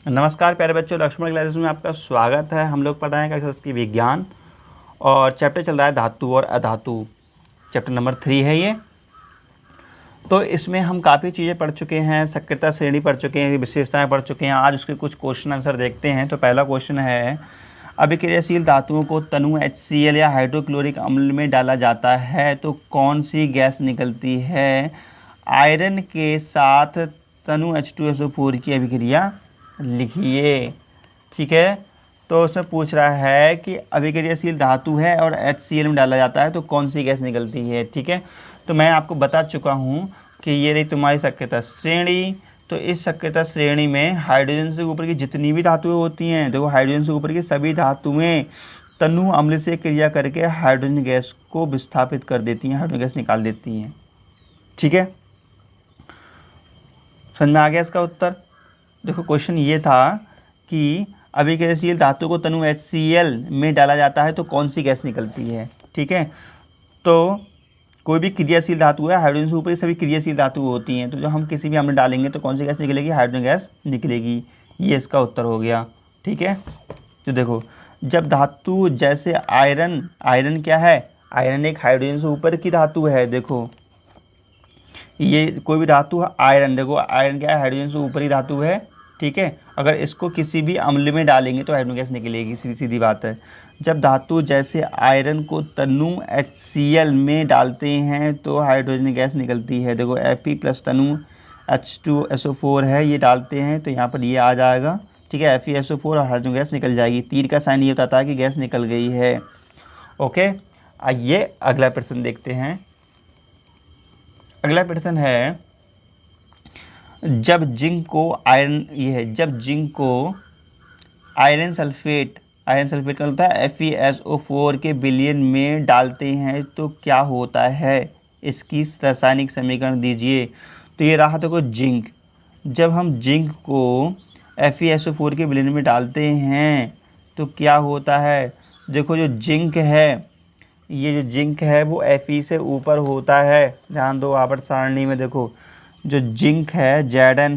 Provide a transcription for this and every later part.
नमस्कार प्यारे बच्चों, लक्ष्मण क्लासेस में आपका स्वागत है। हम लोग पढ़ रहे हैं कक्षा की विज्ञान और चैप्टर चल रहा है धातु और अधातु। चैप्टर नंबर 3 है ये। तो इसमें हम काफ़ी चीज़ें पढ़ चुके हैं, सक्रियता श्रेणी पढ़ चुके हैं, विशेषताएं पढ़ चुके हैं। आज उसके कुछ क्वेश्चन आंसर देखते हैं। तो पहला क्वेश्चन है, अभिक्रियाशील धातुओं को तनु HCl या हाइड्रोक्लोरिक अम्ल में डाला जाता है तो कौन सी गैस निकलती है? आयरन के साथ तनु H2SO4 की अभिक्रिया लिखिए। ठीक है, तो उसमें पूछ रहा है कि अभिक्रियाशील धातु है और HCl में डाला जाता है तो कौन सी गैस निकलती है। ठीक है, तो मैं आपको बता चुका हूँ कि ये रही तुम्हारी सक्रियता श्रेणी। तो इस सक्रियता श्रेणी में हाइड्रोजन से ऊपर की जितनी भी धातुएं होती हैं, देखो हाइड्रोजन से ऊपर की सभी धातुएं तनु अम्ल से क्रिया करके हाइड्रोजन गैस को विस्थापित कर देती हैं, हाइड्रोजन गैस निकाल देती हैं। ठीक है, समझ में आ गया इसका उत्तर? देखो क्वेश्चन ये था कि अभिक्रियाशील धातु को तनु HCl में डाला जाता है तो कौन सी गैस निकलती है। ठीक है, तो कोई भी क्रियाशील धातु है, हाइड्रोजन से ऊपर सभी क्रियाशील धातु होती हैं, तो जब हम किसी भी अम्ल डालेंगे तो कौन सी गैस निकलेगी? हाइड्रोजन गैस निकलेगी। ये इसका उत्तर हो गया। ठीक है, तो देखो जब धातु जैसे आयरन क्या है? आयरन एक हाइड्रोजन से ऊपर की धातु है। देखो ये कोई भी धातु है आयरन, देखो आयरन क्या है? हाइड्रोजन से ऊपर ही धातु है। ठीक है, अगर इसको किसी भी अम्ल में डालेंगे तो हाइड्रोजन गैस निकलेगी, सीधी सीधी बात है। जब धातु जैसे आयरन को तनु HCl में डालते हैं तो हाइड्रोजन गैस निकलती है। देखो Fe प्लस तनु H2SO4 है, ये डालते हैं तो यहाँ पर ये आ जाएगा। ठीक है, FeSO4 और हाइड्रोजन गैस निकल जाएगी। तीर का साइन ये बताता है कि गैस निकल गई है। ओके, आइए अगला प्रश्न देखते हैं। अगला प्रश्न है, जब जिंक को आयरन सल्फेट का होता है FeSO4 के विलयन में डालते हैं तो क्या होता है? इसकी रासायनिक समीकरण दीजिए। तो ये रहा देखो जिंक। जब हम जिंक को FeSO4 के विलयन में डालते हैं तो क्या होता है? देखो जो जिंक है, ये जो जिंक है वो Fe से ऊपर होता है। ध्यान दो, आवर्त सारणी में देखो जो जिंक है Zn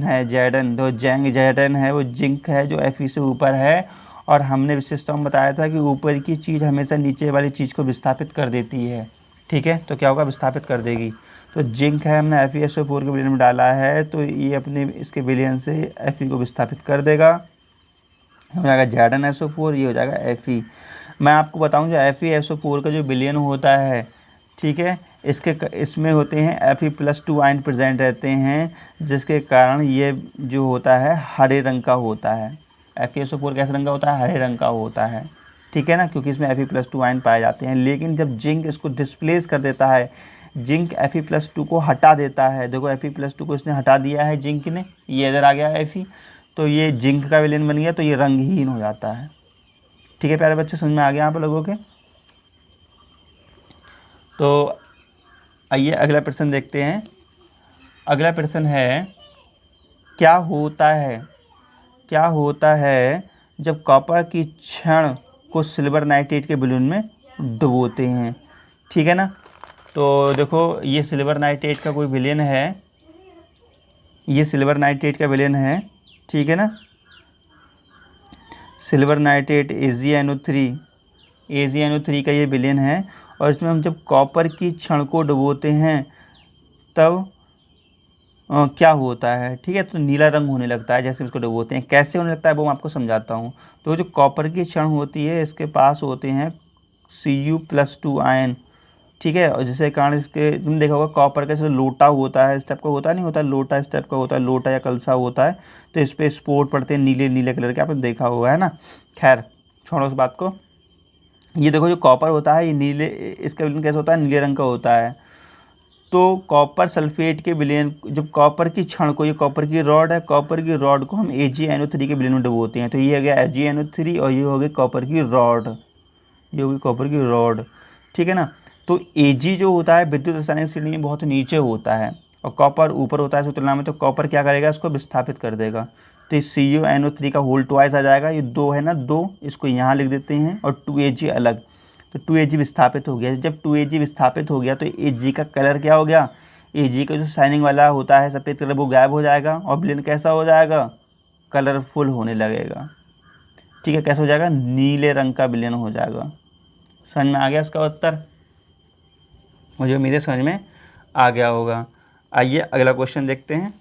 तो Zn है वो जिंक है जो Fe से ऊपर है। और हमने विशेषता में बताया था कि ऊपर की चीज़ हमेशा नीचे वाली चीज़ को विस्थापित कर देती है। ठीक है, तो क्या होगा? विस्थापित कर देगी। तो जिंक है, हमने FeSO4 के विलयन में डाला है तो ये अपने इसके विलयन से Fe को विस्थापित कर देगा, हो जाएगा ZnSO4, ये हो जाएगा Fe। मैं आपको बताऊं जो FeSO4 का जो विलयन होता है, ठीक है, इसमें होते हैं Fe+2 आयन प्रेजेंट रहते हैं, जिसके कारण ये जो होता है हरे रंग का होता है। FeSO4 कैसे रंग का होता है? हरे रंग का होता है। ठीक है ना, क्योंकि इसमें Fe+2 आयन पाए जाते हैं। लेकिन जब जिंक इसको डिस्प्लेस कर देता है, जिंक Fe+2 को हटा देता है, देखो Fe+2 को इसने हटा दिया है जिंक ने, ये इधर आ गया Fe, तो ये जिंक का विलयन बन गया तो ये रंगहीन हो जाता है। ठीक है प्यारे बच्चे, समझ में आ गया आप लोगों के? तो आइए अगला प्रश्न देखते हैं। अगला प्रश्न है, क्या होता है जब कॉपर की छड़ को सिल्वर नाइट्रेट के विलयन में डुबोते हैं? ठीक है ना, तो देखो ये सिल्वर नाइट्रेट का कोई विलयन है, ये सिल्वर नाइट्रेट का विलयन है। ठीक है ना, सिल्वर नाइट्रेट AgNO3 का ये विलयन है। और इसमें हम जब कॉपर की छड़ को डुबोते हैं तब क्या होता है? ठीक है, तो नीला रंग होने लगता है जैसे इसको डुबोते हैं। कैसे होने लगता है वो मैं आपको समझाता हूँ। तो जो कॉपर की छड़ होती है इसके पास होते हैं Cu+2 आयन। ठीक है, और जिसके कारण इसके तुमने देखा होगा कॉपर का जैसे लोटा होता है, इस टाइप का होता नहीं होता, लोटा इस टाइप का होता है, लोटा या कलसा होता है, तो इस पर स्पॉट पड़ते हैं नीले नीले कलर के, आपने देखा होगा, है ना। खैर छोड़ो उस बात को। ये देखो जो कॉपर होता है ये नीले, इसका विलयन कैसा होता है? नीले रंग का होता है। तो कॉपर सल्फेट के विलयन, जब कॉपर की छड़ को, ये कॉपर की रॉड है, कॉपर की रॉड को हम AgNO3 के विलयन में डुबोते हैं, तो ये हो गया AgNO3 और ये हो गई कॉपर की रॉड, ये होगी कॉपर की रॉड। ठीक है ना, तो Ag जो होता है विद्युत रासायनिक श्रेणी में बहुत नीचे होता है और कॉपर ऊपर होता है इसकी तुलना में, तो कॉपर क्या करेगा? इसको विस्थापित कर देगा। तो इस CuNO3 का होल ट्वाइस आ जाएगा, ये 2 है ना, 2 इसको यहाँ लिख देते हैं और 2Ag अलग, तो 2Ag विस्थापित हो गया। जब 2Ag विस्थापित हो गया तो Ag का कलर क्या हो गया? Ag का जो शाइनिंग वाला होता है सफ़ेद कलर वो गायब हो जाएगा और विलयन कैसा हो जाएगा? कलरफुल होने लगेगा। ठीक है, कैसे हो जाएगा? नीले रंग का विलयन हो जाएगा। समझ में आ गया इसका उत्तर? मुझे उम्मीद है समझ में आ गया होगा। आइए अगला क्वेश्चन देखते हैं।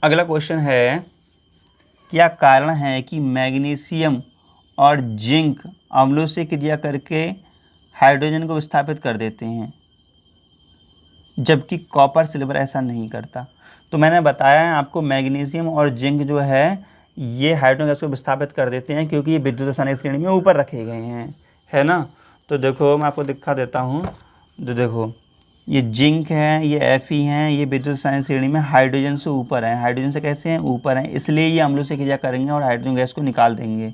अगला क्वेश्चन है, क्या कारण है कि मैग्नीशियम और जिंक अम्लों से क्रिया करके हाइड्रोजन को विस्थापित कर देते हैं, जबकि कॉपर सिल्वर ऐसा नहीं करता? तो मैंने बताया है आपको, मैग्नीशियम और जिंक जो है ये हाइड्रोजन गैस को विस्थापित कर देते हैं क्योंकि ये विद्युत रासायनिक श्रेणी में ऊपर रखे गए हैं, है ना। तो देखो मैं आपको दिखा देता हूँ। तो देखो ये जिंक है, ये Fe हैं, ये विद्युत रासायनिक श्रेणी में हाइड्रोजन से ऊपर है। हाइड्रोजन से कैसे हैं? ऊपर हैं, इसलिए ये अम्लों से क्रिया करेंगे और हाइड्रोजन गैस को निकाल देंगे।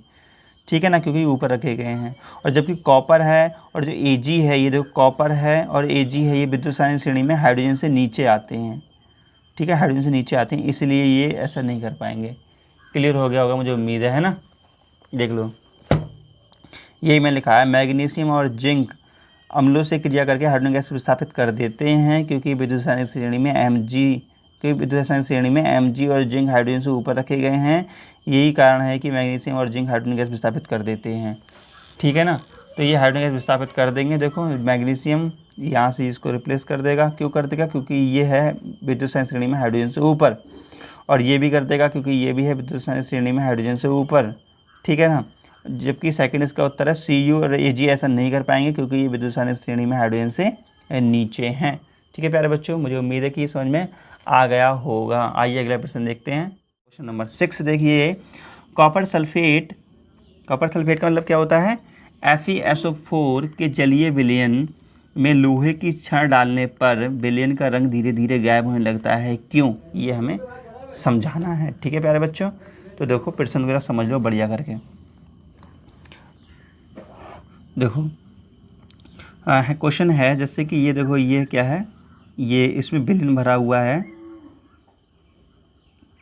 ठीक है ना, क्योंकि ऊपर रखे गए हैं। और जबकि कॉपर है और जो Ag है, ये देखो कॉपर है और Ag है, ये विद्युत रासायनिक श्रेणी में हाइड्रोजन से नीचे आते हैं। ठीक है, हाइड्रोजन से नीचे आते हैं, इसलिए ये ऐसा नहीं कर पाएंगे। क्लियर हो गया होगा मुझे उम्मीद है ना। देख लो, यही मैं लिखा है, मैग्नीशियम और जिंक अम्लों से क्रिया करके हाइड्रोजन गैस विस्थापित कर देते हैं क्योंकि विद्युत रासायनिक श्रेणी में Mg और जिंक हाइड्रोजन से ऊपर रखे गए हैं। यही कारण है कि मैग्नीशियम और जिंक हाइड्रोजन गैस विस्थापित कर देते हैं। ठीक है ना, तो ये हाइड्रोजन गैस विस्थापित कर देंगे। देखो मैग्नीशियम यहाँ से इसको रिप्लेस कर देगा। क्यों कर देगा? क्योंकि ये है विद्युत रासायनिक श्रेणी में हाइड्रोजन से ऊपर, और ये भी कर देगा क्योंकि ये भी है विद्युत रासायनिक श्रेणी में हाइड्रोजन से ऊपर। ठीक है ना, जबकि सेकंड इसका उत्तर है Cu और Ag ऐसा नहीं कर पाएंगे क्योंकि ये विद्युत रासायनिक श्रेणी में हाइड्रोजन से नीचे हैं। ठीक है प्यारे बच्चों, मुझे उम्मीद है कि समझ में आ गया होगा। आइए अगला प्रश्न देखते हैं। क्वेश्चन नंबर 6 देखिए, कॉपर सल्फेट का मतलब क्या होता है? FeSO4 के जलीय विलयन में लोहे की छड़ डालने पर विलयन का रंग धीरे धीरे गायब होने लगता है, क्यों? ये हमें समझाना है। ठीक है प्यारे बच्चों, तो देखो प्रश्न वगैरह समझ लो बढ़िया करके। देखो क्वेश्चन है जैसे कि ये देखो, ये क्या है? ये इसमें विलयन भरा हुआ है,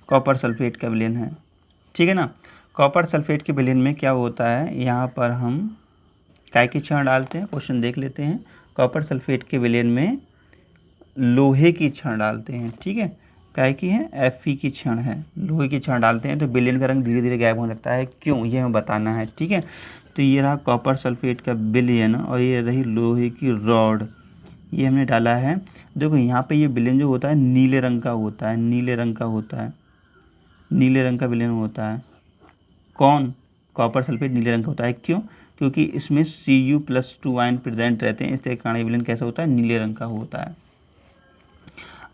कॉपर सल्फेट का विलयन है। ठीक है ना, कॉपर सल्फेट के विलयन में क्या होता है? यहाँ पर हम काय की छड़ डालते हैं। क्वेश्चन देख लेते हैं। कॉपर सल्फेट के विलयन में लोहे की छड़ डालते हैं। ठीक है, काय की है? Fe की छड़ है, लोहे की छड़ डालते हैं तो विलयन का रंग धीरे धीरे गायब होने लगता है, क्यों? ये हमें बताना है। ठीक है, तो ये रहा कॉपर सल्फेट का विलयन और ये रही लोहे की रॉड, ये हमने डाला है। देखो यहाँ पे ये विलयन जो होता है नीले रंग का होता है, नीले रंग का विलयन होता है। कौन? कॉपर सल्फेट नीले रंग का होता है, क्यों? क्योंकि इसमें Cu+2 आयन प्रेजेंट रहते हैं, इसके कारण विलयन कैसा होता है? नीले रंग का होता है।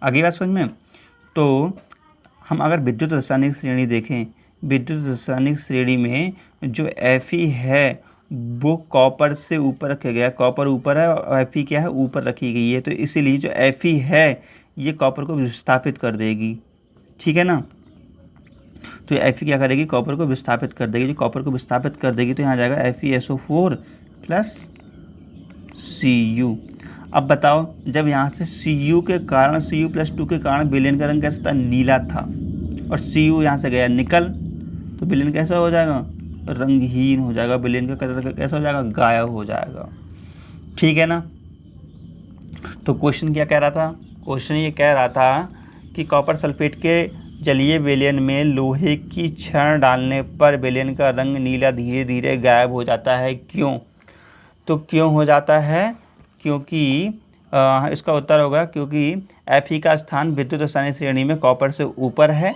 अगली बात समझ में, तो हम अगर विद्युत रासायनिक श्रेणी देखें, विद्युत रासायनिक श्रेणी में जो Fe है वो कॉपर से ऊपर रखा गया है, कॉपर ऊपर है और Fe क्या है? ऊपर रखी गई है, तो इसीलिए जो Fe है ये कॉपर को विस्थापित कर देगी। ठीक है ना, तो Fe क्या करेगी? कॉपर को विस्थापित कर देगी। जो कॉपर को विस्थापित कर देगी तो यहाँ जाएगा FeSO4 + Cu। अब बताओ, जब यहाँ से Cu के कारण Cu+2 के कारण विलयन का रंग कैसा था? नीला था, और Cu यहाँ से गया निकल, तो विलयन कैसा हो जाएगा? रंगहीन हो जाएगा। विलयन का कलर कैसा हो जाएगा? गायब हो जाएगा। ठीक है ना, तो क्वेश्चन क्या कह रहा था? क्वेश्चन ये कह रहा था कि कॉपर सल्फेट के जलीय विलयन में लोहे की छड़ डालने पर विलयन का रंग नीला धीरे धीरे गायब हो जाता है, क्यों? तो क्यों हो जाता है? क्योंकि इसका उत्तर होगा क्योंकि Fe का स्थान विद्युत रासायनिक श्रेणी में कॉपर से ऊपर है,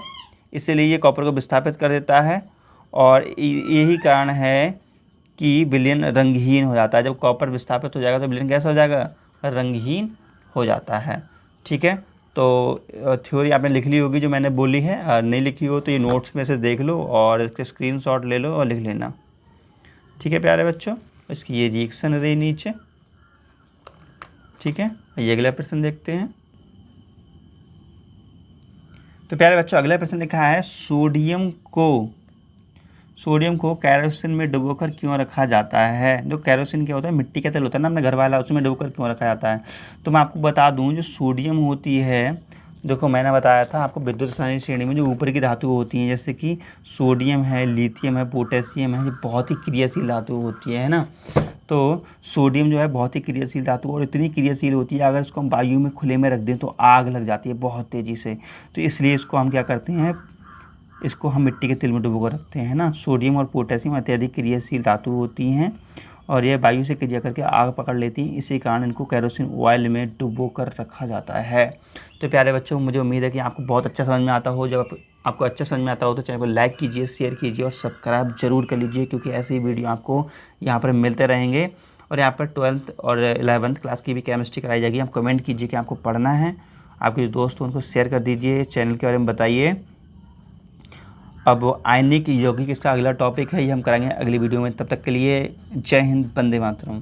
इसलिए ये कॉपर को विस्थापित कर देता है, और यही कारण है कि विलयन रंगहीन हो जाता है। जब कॉपर विस्थापित हो जाएगा तो विलयन कैसा हो जाएगा? रंगहीन हो जाता है। ठीक है, तो थ्योरी आपने लिख ली होगी जो मैंने बोली है, नहीं लिखी हो तो ये नोट्स में से देख लो और इसके स्क्रीनशॉट ले लो और लिख लेना। ठीक है प्यारे बच्चों, इसकी ये रिएक्शन रही नीचे। ठीक है, ये अगला प्रश्न देखते हैं। तो प्यारे बच्चों अगला प्रश्न लिखा है, सोडियम को कैरोसिन में डुबोकर क्यों रखा जाता है? जो कैरोसिन क्या होता है? मिट्टी का तेल होता है ना अपने घर वाला, उसमें डुबोकर क्यों रखा जाता है? तो मैं आपको बता दूं, जो सोडियम होती है, देखो मैंने बताया था आपको विद्युत रासायनिक श्रेणी में जो ऊपर की धातु होती हैं, जैसे कि सोडियम है, लिथियम है, पोटेशियम है, ये बहुत ही क्रियाशील धातु होती है ना। तो सोडियम जो है बहुत ही क्रियाशील धातु और इतनी क्रियाशील होती है, अगर इसको हम वायु में खुले में रख दें तो आग लग जाती है बहुत तेज़ी से। तो इसलिए इसको हम क्या करते हैं, इसको हम मिट्टी के तेल में डुबो कर रखते हैं ना। सोडियम और पोटेशियम अत्यधिक क्रियाशील धातु होती हैं और यह वायु से क्रिया करके आग पकड़ लेती हैं, इसी कारण इनको केरोसिन ऑयल में डुबो कर रखा जाता है। तो प्यारे बच्चों, मुझे उम्मीद है कि आपको बहुत अच्छा समझ में आता हो। जब आपको अच्छा समझ में आता हो तो चैनल को लाइक कीजिए, शेयर कीजिए और सब्सक्राइब जरूर कर लीजिए, क्योंकि ऐसे ही वीडियो आपको यहाँ पर मिलते रहेंगे। और यहाँ पर 12th और 11th क्लास की भी केमिस्ट्री कराई जाएगी। आप कमेंट कीजिए कि आपको पढ़ना है, आपके जो दोस्त हो उनको शेयर कर दीजिए, चैनल के बारे में बताइए। अब आयनिक यौगिक इसका अगला टॉपिक है, ये हम कराएंगे अगली वीडियो में। तब तक के लिए जय हिंद, वंदे मातरम।